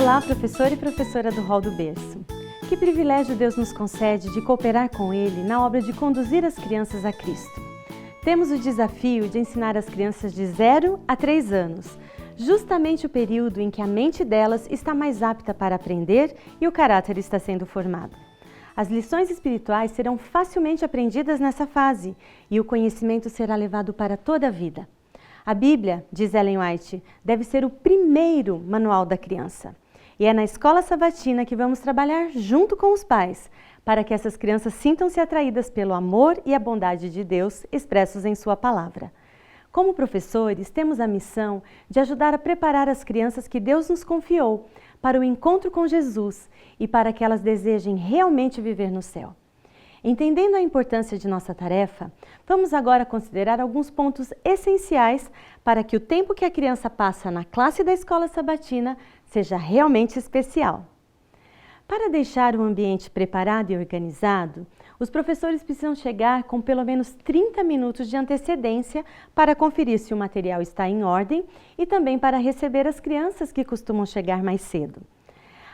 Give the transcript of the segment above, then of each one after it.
Olá, professor e professora do Hall do Berço. Que privilégio Deus nos concede de cooperar com Ele na obra de conduzir as crianças a Cristo. Temos o desafio de ensinar as crianças de 0 a 3 anos, justamente o período em que a mente delas está mais apta para aprender e o caráter está sendo formado. As lições espirituais serão facilmente aprendidas nessa fase e o conhecimento será levado para toda a vida. A Bíblia, diz Ellen White, deve ser o primeiro manual da criança. E é na escola sabatina que vamos trabalhar junto com os pais, para que essas crianças sintam-se atraídas pelo amor e a bondade de Deus expressos em sua palavra. Como professores, temos a missão de ajudar a preparar as crianças que Deus nos confiou para o encontro com Jesus e para que elas desejem realmente viver no céu. Entendendo a importância de nossa tarefa, vamos agora considerar alguns pontos essenciais para que o tempo que a criança passa na classe da escola sabatina seja realmente especial. Para deixar o ambiente preparado e organizado, os professores precisam chegar com pelo menos 30 minutos de antecedência para conferir se o material está em ordem e também para receber as crianças que costumam chegar mais cedo.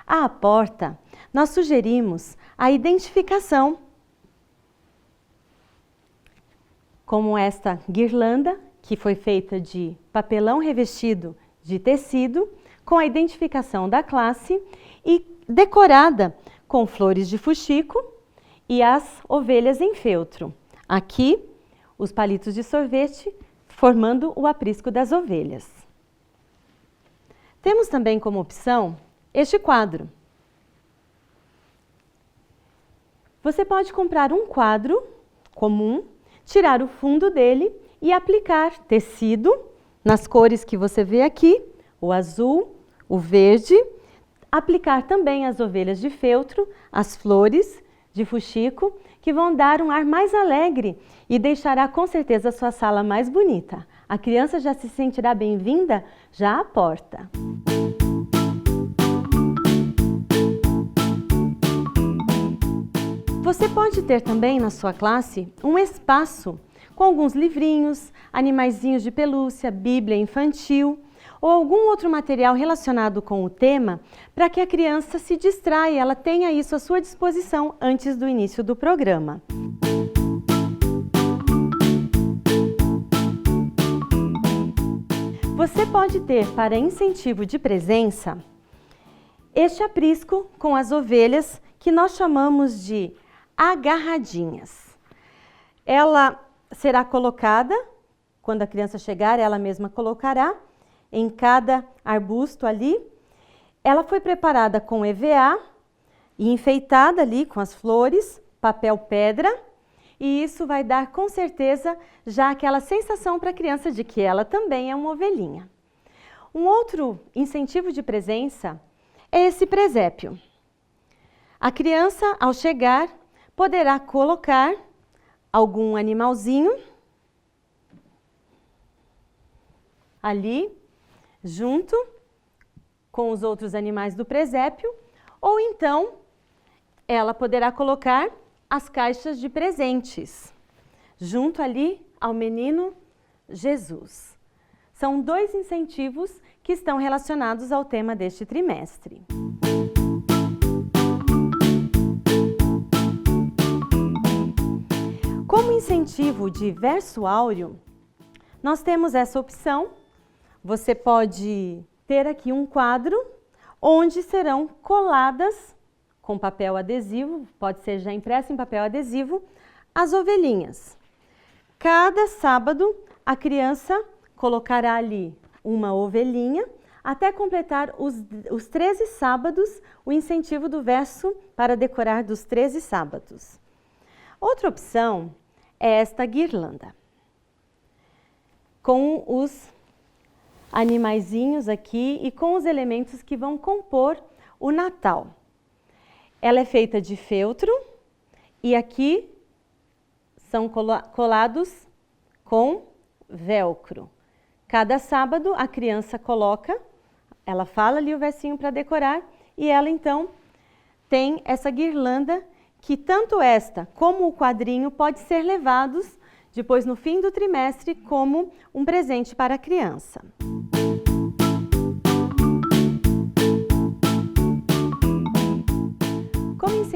À porta, nós sugerimos a identificação, como esta guirlanda, que foi feita de papelão revestido de tecido, com a identificação da classe e decorada com flores de fuxico e as ovelhas em feltro. Aqui, os palitos de sorvete formando o aprisco das ovelhas. Temos também como opção este quadro. Você pode comprar um quadro comum, tirar o fundo dele e aplicar tecido nas cores que você vê aqui, o azul, o verde, aplicar também as ovelhas de feltro, as flores de fuxico, que vão dar um ar mais alegre e deixará com certeza a sua sala mais bonita. A criança já se sentirá bem-vinda já à porta. Você pode ter também na sua classe um espaço com alguns livrinhos, animaizinhos de pelúcia, bíblia infantil ou algum outro material relacionado com o tema para que a criança se distraia e ela tenha isso à sua disposição antes do início do programa. Você pode ter para incentivo de presença este aprisco com as ovelhas que nós chamamos de agarradinhas. Ela será colocada, quando a criança chegar, ela mesma colocará em cada arbusto ali. Ela foi preparada com EVA e enfeitada ali com as flores, papel pedra, e isso vai dar com certeza já aquela sensação para a criança de que ela também é uma ovelhinha. Um outro incentivo de presença é esse presépio. A criança, ao chegar, poderá colocar algum animalzinho ali, junto com os outros animais do presépio, ou então ela poderá colocar as caixas de presentes, junto ali ao menino Jesus. São 2 incentivos que estão relacionados ao tema deste trimestre. Como incentivo de verso áureo, nós temos essa opção. Você pode ter aqui um quadro onde serão coladas com papel adesivo, pode ser já impresso em papel adesivo, as ovelhinhas. Cada sábado a criança colocará ali uma ovelhinha até completar os 13 sábados, o incentivo do verso para decorar dos 13 sábados. Outra opção é esta guirlanda, com os animaizinhos aqui e com os elementos que vão compor o Natal. Ela é feita de feltro e aqui são colados com velcro. Cada sábado a criança coloca, ela fala ali o versinho para decorar e ela então tem essa guirlanda que tanto esta como o quadrinho pode ser levados depois no fim do trimestre como um presente para a criança.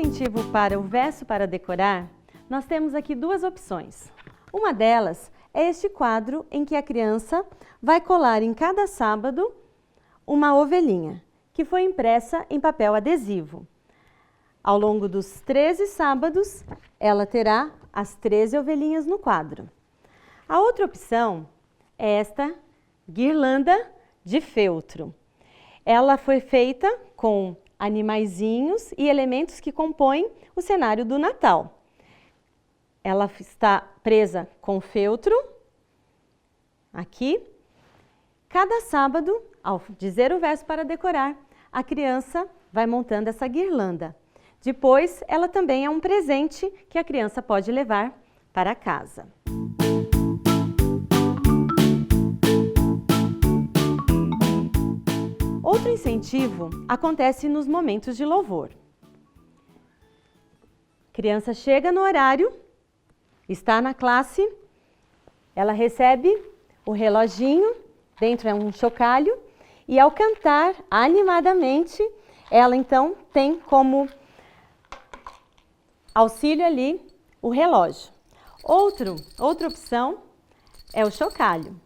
incentivo para o verso para decorar, nós temos aqui duas opções. Uma delas é este quadro em que a criança vai colar em cada sábado uma ovelhinha, que foi impressa em papel adesivo. Ao longo dos 13 sábados, ela terá as 13 ovelhinhas no quadro. A outra opção é esta guirlanda de feltro. Ela foi feita com animaizinhos e elementos que compõem o cenário do Natal. Ela está presa com feltro, aqui. Cada sábado, ao dizer o verso para decorar, a criança vai montando essa guirlanda. Depois, ela também é um presente que a criança pode levar para casa. Outro incentivo acontece nos momentos de louvor. A criança chega no horário, está na classe, ela recebe o reloginho, dentro é um chocalho, e ao cantar animadamente, ela então tem como auxílio ali o relógio. Outra opção é o chocalho.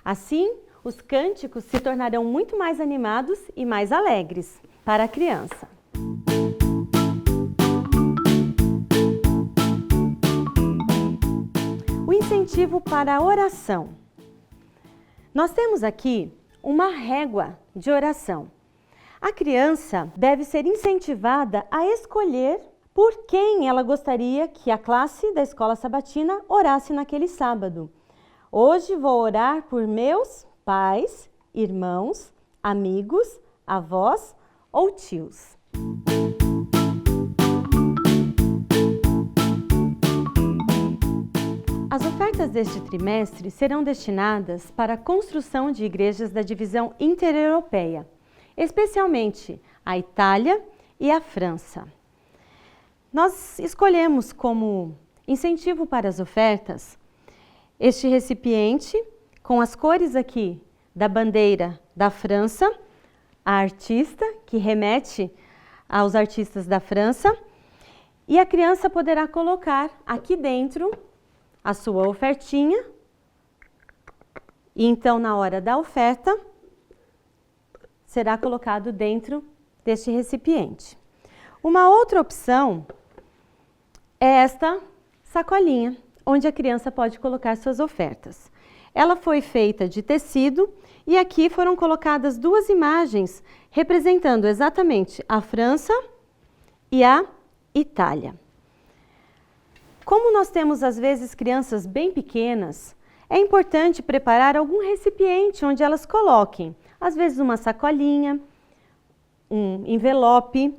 Assim, os cânticos se tornarão muito mais animados e mais alegres para a criança. O incentivo para a oração. Nós temos aqui uma régua de oração. A criança deve ser incentivada a escolher por quem ela gostaria que a classe da escola sabatina orasse naquele sábado. Hoje vou orar por meus pais, irmãos, amigos, avós ou tios. As ofertas deste trimestre serão destinadas para a construção de igrejas da divisão intereuropeia, especialmente a Itália e a França. Nós escolhemos como incentivo para as ofertas este recipiente com as cores aqui da bandeira da França, a artista, que remete aos artistas da França, e a criança poderá colocar aqui dentro a sua ofertinha, e então na hora da oferta será colocado dentro deste recipiente. Uma outra opção é esta sacolinha, onde a criança pode colocar suas ofertas. Ela foi feita de tecido e aqui foram colocadas duas imagens representando exatamente a França e a Itália. Como nós temos às vezes crianças bem pequenas, é importante preparar algum recipiente onde elas coloquem, às vezes uma sacolinha, um envelope.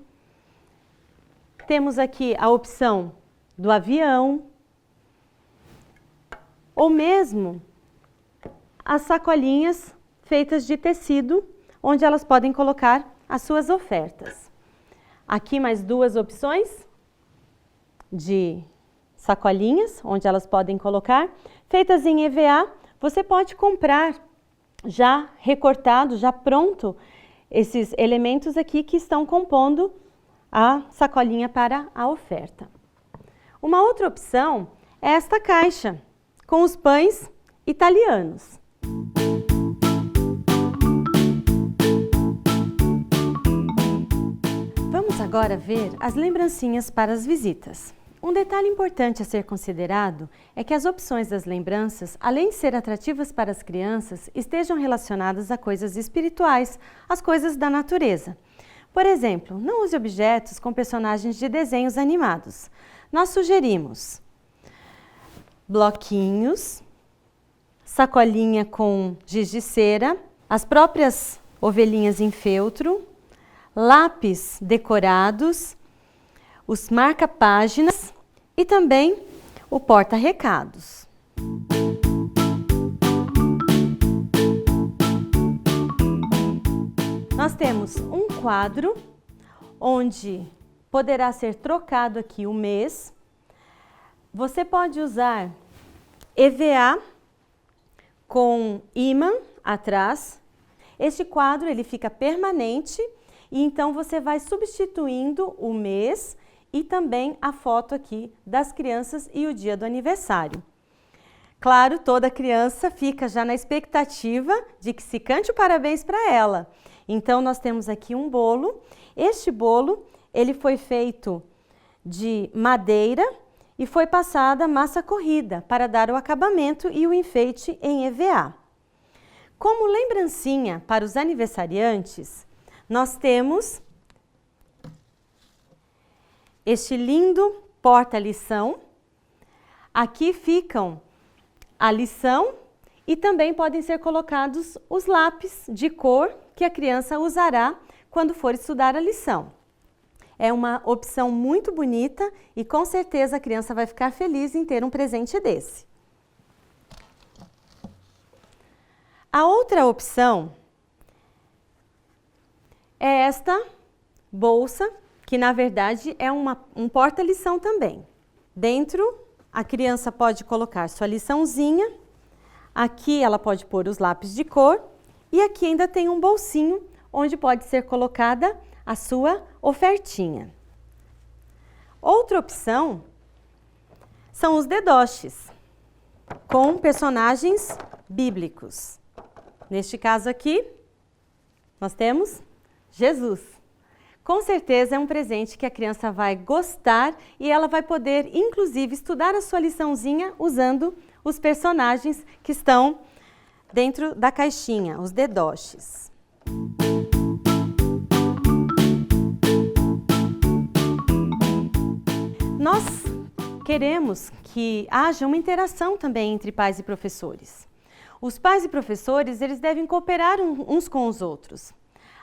Temos aqui a opção do avião, ou mesmo as sacolinhas feitas de tecido, onde elas podem colocar as suas ofertas. Aqui mais duas opções de sacolinhas, onde elas podem colocar. Feitas em EVA, você pode comprar já recortado, já pronto, esses elementos aqui que estão compondo a sacolinha para a oferta. Uma outra opção é esta caixa, com os pães italianos. Vamos agora ver as lembrancinhas para as visitas. Um detalhe importante a ser considerado é que as opções das lembranças, além de ser atrativas para as crianças, estejam relacionadas a coisas espirituais, as coisas da natureza. Por exemplo, não use objetos com personagens de desenhos animados. Nós sugerimos bloquinhos, sacolinha com giz de cera, as próprias ovelhinhas em feltro, lápis decorados, os marca-páginas e também o porta-recados. Nós temos um quadro onde poderá ser trocado aqui o mês. Você pode usar EVA com ímã atrás. Este quadro ele fica permanente e então você vai substituindo o mês e também a foto aqui das crianças e o dia do aniversário. Claro, toda criança fica já na expectativa de que se cante o parabéns para ela. Então, nós temos aqui um bolo. Este bolo, ele foi feito de madeira e foi passada massa corrida para dar o acabamento e o enfeite em EVA. Como lembrancinha para os aniversariantes, nós temos este lindo porta-lição. Aqui ficam a lição e também podem ser colocados os lápis de cor que a criança usará quando for estudar a lição. É uma opção muito bonita e com certeza a criança vai ficar feliz em ter um presente desse. A outra opção é esta bolsa, que na verdade é um porta-lição também. Dentro, a criança pode colocar sua liçãozinha, aqui ela pode pôr os lápis de cor e aqui ainda tem um bolsinho onde pode ser colocada a sua ofertinha. Outra opção são os dedoches, com personagens bíblicos. Neste caso aqui, nós temos Jesus. Com certeza é um presente que a criança vai gostar e ela vai poder, inclusive, estudar a sua liçãozinha usando os personagens que estão dentro da caixinha, os dedoches. Nós queremos que haja uma interação também entre pais e professores. Os pais e professores, eles devem cooperar uns com os outros.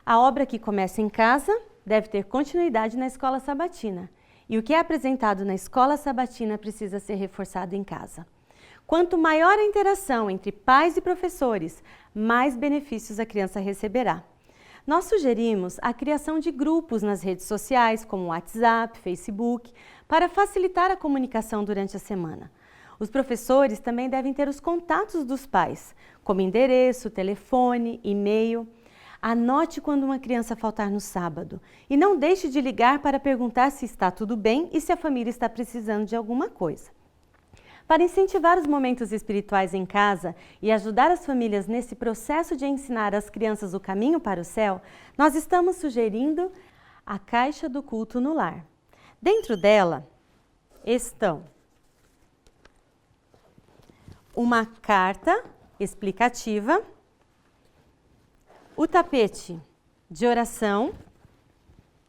A obra que começa em casa deve ter continuidade na escola sabatina. E o que é apresentado na escola sabatina precisa ser reforçado em casa. Quanto maior a interação entre pais e professores, mais benefícios a criança receberá. Nós sugerimos a criação de grupos nas redes sociais, como WhatsApp, Facebook, para facilitar a comunicação durante a semana. Os professores também devem ter os contatos dos pais, como endereço, telefone, e-mail. Anote quando uma criança faltar no sábado e não deixe de ligar para perguntar se está tudo bem e se a família está precisando de alguma coisa. Para incentivar os momentos espirituais em casa e ajudar as famílias nesse processo de ensinar às crianças o caminho para o céu, nós estamos sugerindo a Caixa do Culto no Lar. Dentro dela estão uma carta explicativa, o tapete de oração,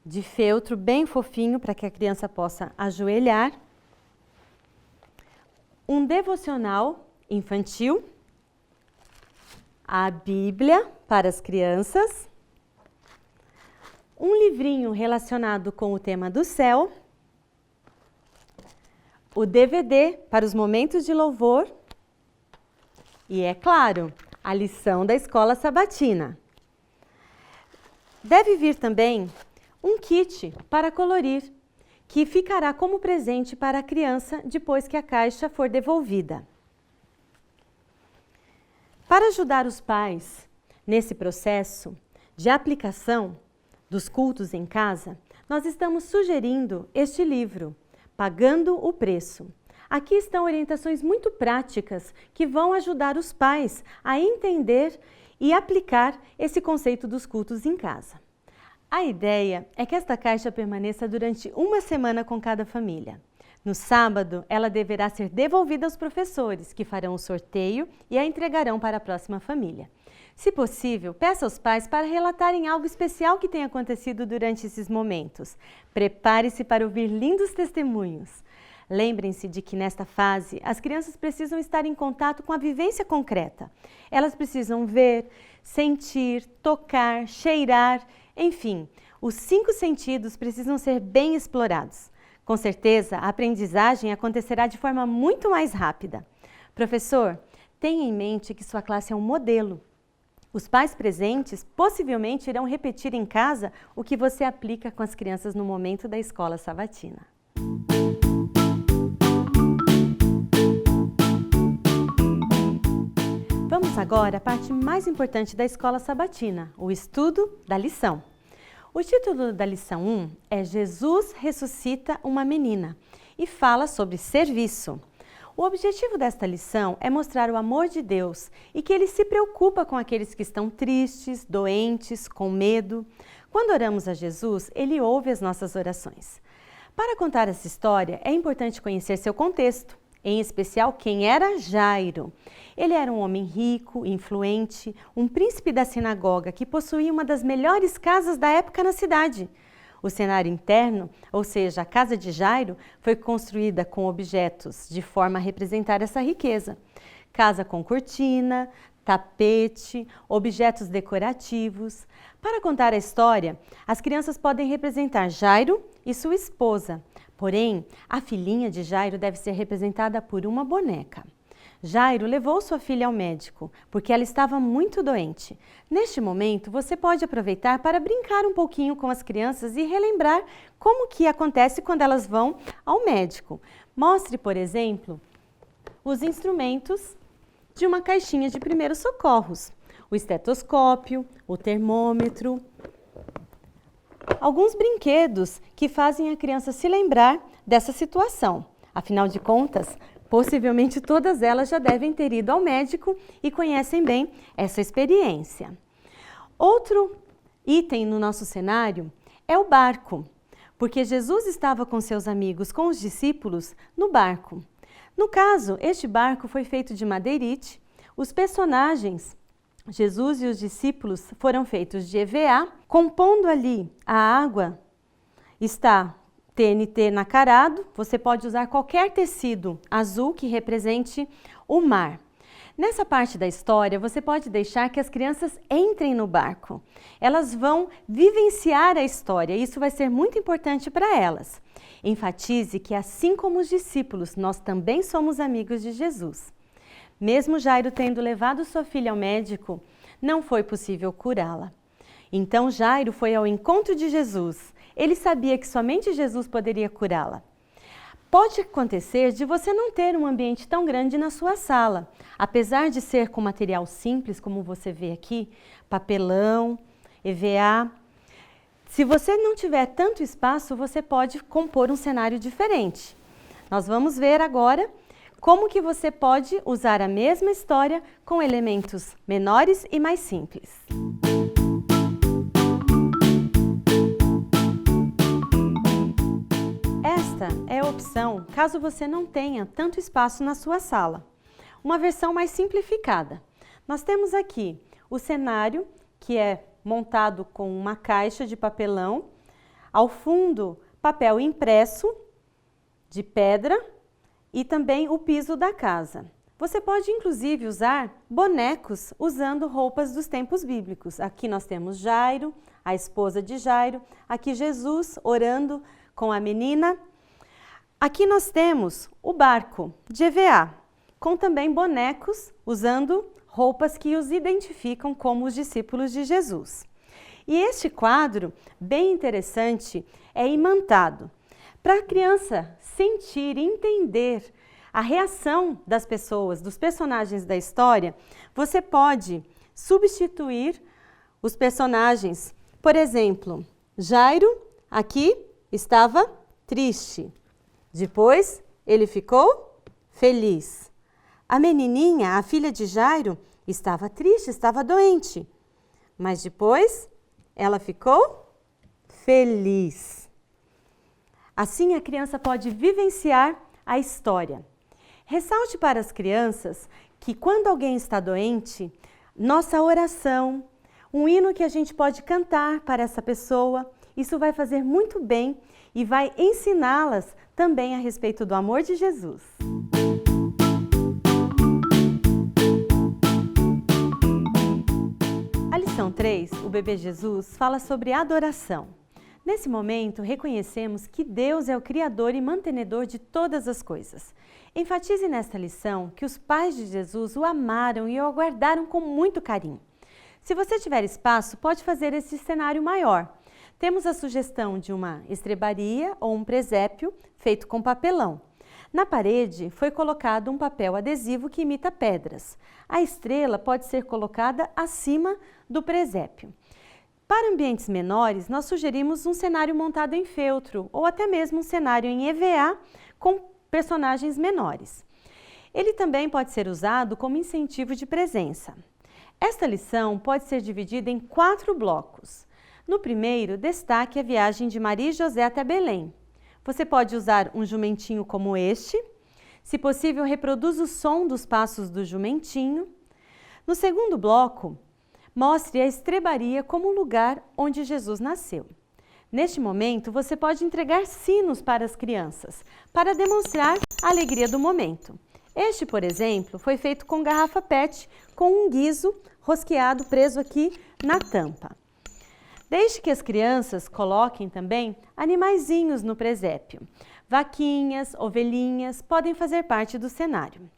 de feltro bem fofinho para que a criança possa ajoelhar, um devocional infantil, a Bíblia para as crianças, um livrinho relacionado com o tema do céu, o DVD para os momentos de louvor e, é claro, a lição da escola sabatina. Deve vir também um kit para colorir, que ficará como presente para a criança depois que a caixa for devolvida. Para ajudar os pais nesse processo de aplicação dos cultos em casa, nós estamos sugerindo este livro, Pagando o Preço. Aqui estão orientações muito práticas que vão ajudar os pais a entender e aplicar esse conceito dos cultos em casa. A ideia é que esta caixa permaneça durante uma semana com cada família. No sábado, ela deverá ser devolvida aos professores, que farão o sorteio e a entregarão para a próxima família. Se possível, peça aos pais para relatarem algo especial que tenha acontecido durante esses momentos. Prepare-se para ouvir lindos testemunhos. Lembrem-se de que nesta fase, as crianças precisam estar em contato com a vivência concreta. Elas precisam ver, sentir, tocar, cheirar, enfim, os 5 sentidos precisam ser bem explorados. Com certeza, a aprendizagem acontecerá de forma muito mais rápida. Professor, tenha em mente que sua classe é um modelo. Os pais presentes possivelmente irão repetir em casa o que você aplica com as crianças no momento da escola sabatina. Vamos agora à parte mais importante da escola sabatina, o estudo da lição. O título da lição 1 é Jesus ressuscita uma menina e fala sobre serviço. O objetivo desta lição é mostrar o amor de Deus e que Ele se preocupa com aqueles que estão tristes, doentes, com medo. Quando oramos a Jesus, Ele ouve as nossas orações. Para contar essa história, é importante conhecer seu contexto, em especial quem era Jairo. Ele era um homem rico, influente, um príncipe da sinagoga que possuía uma das melhores casas da época na cidade. O cenário interno, ou seja, a casa de Jairo, foi construída com objetos de forma a representar essa riqueza. Casa com cortina, tapete, objetos decorativos. Para contar a história, as crianças podem representar Jairo e sua esposa. Porém, a filhinha de Jairo deve ser representada por uma boneca. Jairo levou sua filha ao médico, porque ela estava muito doente. Neste momento, você pode aproveitar para brincar um pouquinho com as crianças e relembrar como que acontece quando elas vão ao médico. Mostre, por exemplo, os instrumentos de uma caixinha de primeiros socorros. O estetoscópio, o termômetro, alguns brinquedos que fazem a criança se lembrar dessa situação. Afinal de contas, possivelmente todas elas já devem ter ido ao médico e conhecem bem essa experiência. Outro item no nosso cenário é o barco, porque Jesus estava com seus amigos, com os discípulos, no barco. No caso, este barco foi feito de madeirite. Os personagens, Jesus e os discípulos, foram feitos de EVA, compondo ali a água está TNT nacarado. Você pode usar qualquer tecido azul que represente o mar. Nessa parte da história, você pode deixar que as crianças entrem no barco. Elas vão vivenciar a história, isso vai ser muito importante para elas. Enfatize que, assim como os discípulos, nós também somos amigos de Jesus. Mesmo Jairo tendo levado sua filha ao médico, não foi possível curá-la. Então Jairo foi ao encontro de Jesus. Ele sabia que somente Jesus poderia curá-la. Pode acontecer de você não ter um ambiente tão grande na sua sala. Apesar de ser com material simples, como você vê aqui, papelão, EVA. Se você não tiver tanto espaço, você pode compor um cenário diferente. Nós vamos ver agora como que você pode usar a mesma história com elementos menores e mais simples. Esta é a opção caso você não tenha tanto espaço na sua sala. Uma versão mais simplificada. Nós temos aqui o cenário, que é montado com uma caixa de papelão, ao fundo papel impresso de pedra e também o piso da casa. Você pode inclusive usar bonecos usando roupas dos tempos bíblicos. Aqui nós temos Jairo, a esposa de Jairo, aqui Jesus orando com a menina. Aqui nós temos o barco de EVA, com também bonecos usando roupas que os identificam como os discípulos de Jesus. E este quadro, bem interessante, é imantado. Para a criança sentir e entender a reação das pessoas, dos personagens da história, você pode substituir os personagens. Por exemplo, Jairo aqui estava triste. Depois ele ficou feliz. A menininha, a filha de Jairo, estava triste, estava doente. Mas depois ela ficou feliz. Assim a criança pode vivenciar a história. Ressalte para as crianças que quando alguém está doente, nossa oração, um hino que a gente pode cantar para essa pessoa, isso vai fazer muito bem e vai ensiná-las também a respeito do amor de Jesus. A lição 3, o bebê Jesus, fala sobre adoração. Nesse momento, reconhecemos que Deus é o Criador e mantenedor de todas as coisas. Enfatize nesta lição que os pais de Jesus o amaram e o aguardaram com muito carinho. Se você tiver espaço, pode fazer esse cenário maior. Temos a sugestão de uma estrebaria ou um presépio feito com papelão. Na parede foi colocado um papel adesivo que imita pedras. A estrela pode ser colocada acima do presépio. Para ambientes menores, nós sugerimos um cenário montado em feltro ou até mesmo um cenário em EVA com personagens menores. Ele também pode ser usado como incentivo de presença. Esta lição pode ser dividida em 4 blocos. No primeiro, destaque a viagem de Maria e José até Belém. Você pode usar um jumentinho como este. Se possível, reproduza o som dos passos do jumentinho. No segundo bloco, mostre a estrebaria como lugar onde Jesus nasceu. Neste momento, você pode entregar sinos para as crianças, para demonstrar a alegria do momento. Este, por exemplo, foi feito com garrafa PET com um guiso rosqueado preso aqui na tampa. Deixe que as crianças coloquem também animaizinhos no presépio. Vaquinhas, ovelhinhas podem fazer parte do cenário.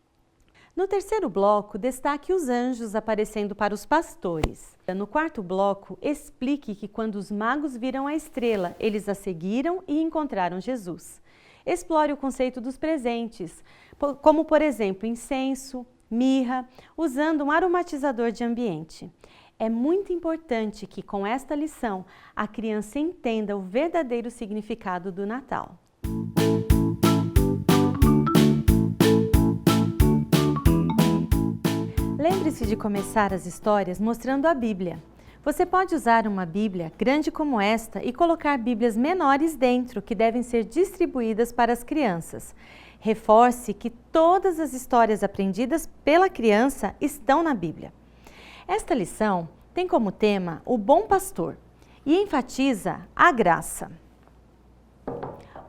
No terceiro bloco, destaque os anjos aparecendo para os pastores. No quarto bloco, explique que quando os magos viram a estrela, eles a seguiram e encontraram Jesus. Explore o conceito dos presentes, como por exemplo incenso, mirra, usando um aromatizador de ambiente. É muito importante que com esta lição a criança entenda o verdadeiro significado do Natal. Lembre-se de começar as histórias mostrando a Bíblia. Você pode usar uma Bíblia grande como esta e colocar Bíblias menores dentro, que devem ser distribuídas para as crianças. Reforce que todas as histórias aprendidas pela criança estão na Bíblia. Esta lição tem como tema o bom pastor e enfatiza a graça.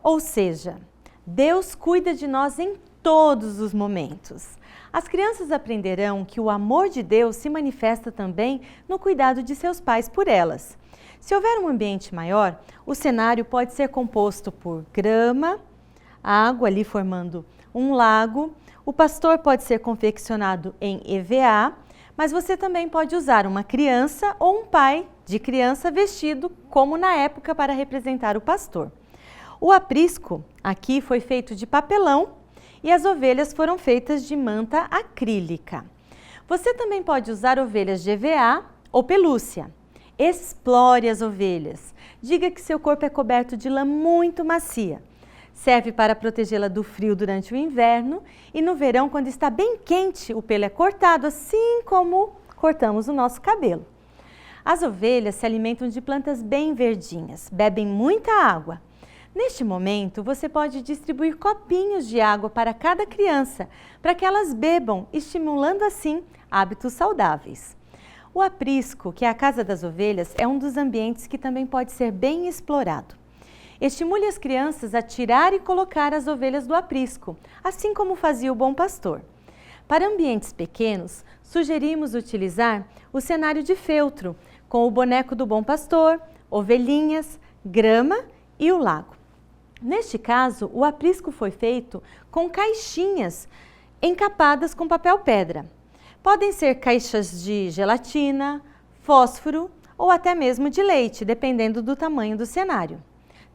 Ou seja, Deus cuida de nós em todos os momentos. As crianças aprenderão que o amor de Deus se manifesta também no cuidado de seus pais por elas. Se houver um ambiente maior, o cenário pode ser composto por grama, água ali formando um lago. O pastor pode ser confeccionado em EVA, mas você também pode usar uma criança ou um pai de criança vestido como na época para representar o pastor. O aprisco aqui foi feito de papelão e as ovelhas foram feitas de manta acrílica. Você também pode usar ovelhas de EVA ou pelúcia. Explore as ovelhas. Diga que seu corpo é coberto de lã muito macia. Serve para protegê-la do frio durante o inverno e no verão, quando está bem quente, o pelo é cortado, assim como cortamos o nosso cabelo. As ovelhas se alimentam de plantas bem verdinhas, bebem muita água. Neste momento, você pode distribuir copinhos de água para cada criança, para que elas bebam, estimulando assim hábitos saudáveis. O aprisco, que é a casa das ovelhas, é um dos ambientes que também pode ser bem explorado. Estimule as crianças a tirar e colocar as ovelhas do aprisco, assim como fazia o bom pastor. Para ambientes pequenos, sugerimos utilizar o cenário de feltro, com o boneco do bom pastor, ovelhinhas, grama e o lago. Neste caso, o aprisco foi feito com caixinhas encapadas com papel pedra. Podem ser caixas de gelatina, fósforo ou até mesmo de leite, dependendo do tamanho do cenário.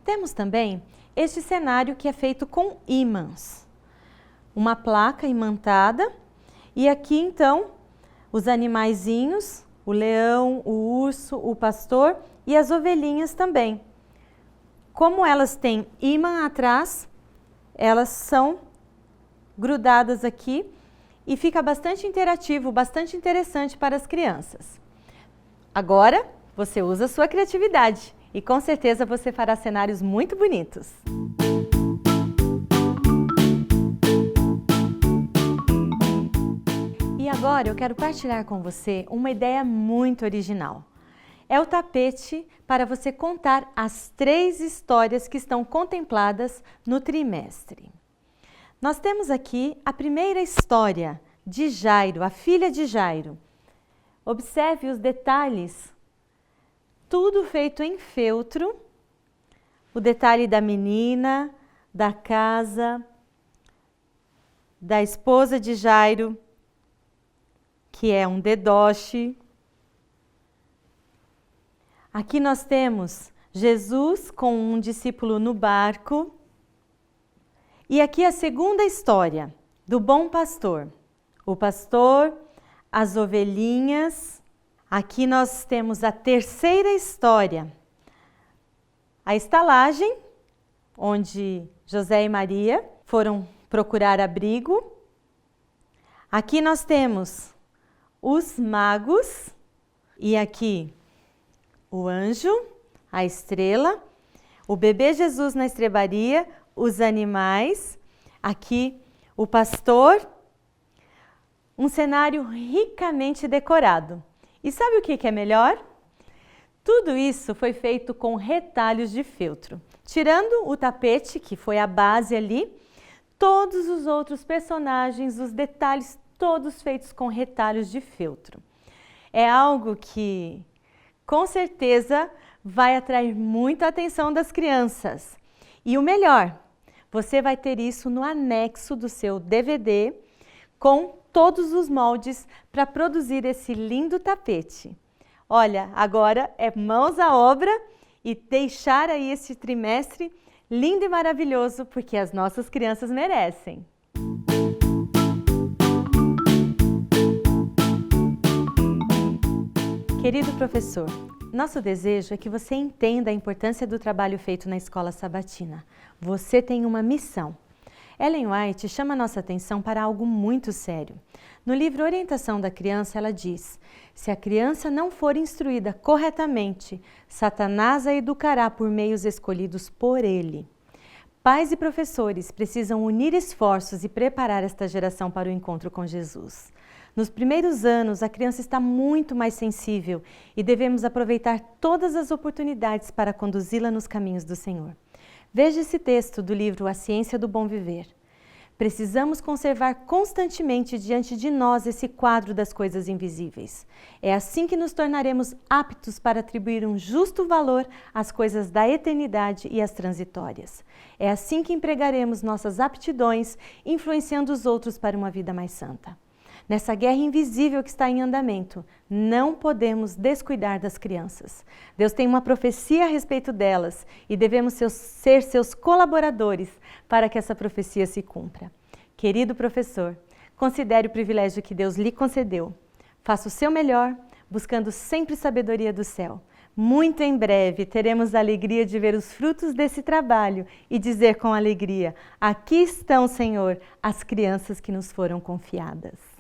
Temos também este cenário que é feito com ímãs. Uma placa imantada e aqui então os animaizinhos, o leão, o urso, o pastor e as ovelhinhas também. Como elas têm ímã atrás, elas são grudadas aqui e fica bastante interativo, bastante interessante para as crianças. Agora, você usa a sua criatividade e com certeza você fará cenários muito bonitos. E agora eu quero partilhar com você uma ideia muito original. É o tapete para você contar as 3 histórias que estão contempladas no trimestre. Nós temos aqui a primeira história de Jairo, a filha de Jairo. Observe os detalhes, tudo feito em feltro, o detalhe da menina, da casa, da esposa de Jairo, que é um dedoche. Aqui nós temos Jesus com um discípulo no barco. E aqui a segunda história do bom pastor. O pastor, as ovelhinhas, Aqui nós temos a terceira história. A estalagem, onde José e Maria foram procurar abrigo. Aqui nós temos os magos e aqui o anjo, a estrela, o bebê Jesus na estrebaria, os animais, aqui o pastor, um cenário ricamente decorado. E sabe o que é melhor? Tudo isso foi feito com retalhos de feltro. Tirando o tapete, que foi a base ali, todos os outros personagens, os detalhes, todos feitos com retalhos de feltro. É algo que, com certeza, vai atrair muito a atenção das crianças. E o melhor, você vai ter isso no anexo do seu DVD, com todos os moldes para produzir esse lindo tapete. Olha, agora é mãos à obra e deixar aí esse trimestre lindo e maravilhoso, porque as nossas crianças merecem. Querido professor, nosso desejo é que você entenda a importância do trabalho feito na escola sabatina. Você tem uma missão. Ellen White chama nossa atenção para algo muito sério. No livro Orientação da Criança, ela diz: se a criança não for instruída corretamente, Satanás a educará por meios escolhidos por ele. Pais e professores precisam unir esforços e preparar esta geração para o encontro com Jesus. Nos primeiros anos, a criança está muito mais sensível e devemos aproveitar todas as oportunidades para conduzi-la nos caminhos do Senhor. Veja esse texto do livro A Ciência do Bom Viver. Precisamos conservar constantemente diante de nós esse quadro das coisas invisíveis. É assim que nos tornaremos aptos para atribuir um justo valor às coisas da eternidade e às transitórias. É assim que empregaremos nossas aptidões, influenciando os outros para uma vida mais santa. Nessa guerra invisível que está em andamento, não podemos descuidar das crianças. Deus tem uma profecia a respeito delas e devemos ser seus colaboradores para que essa profecia se cumpra. Querido professor, considere o privilégio que Deus lhe concedeu. Faça o seu melhor, buscando sempre sabedoria do céu. Muito em breve teremos a alegria de ver os frutos desse trabalho e dizer com alegria: aqui estão, Senhor, as crianças que nos foram confiadas.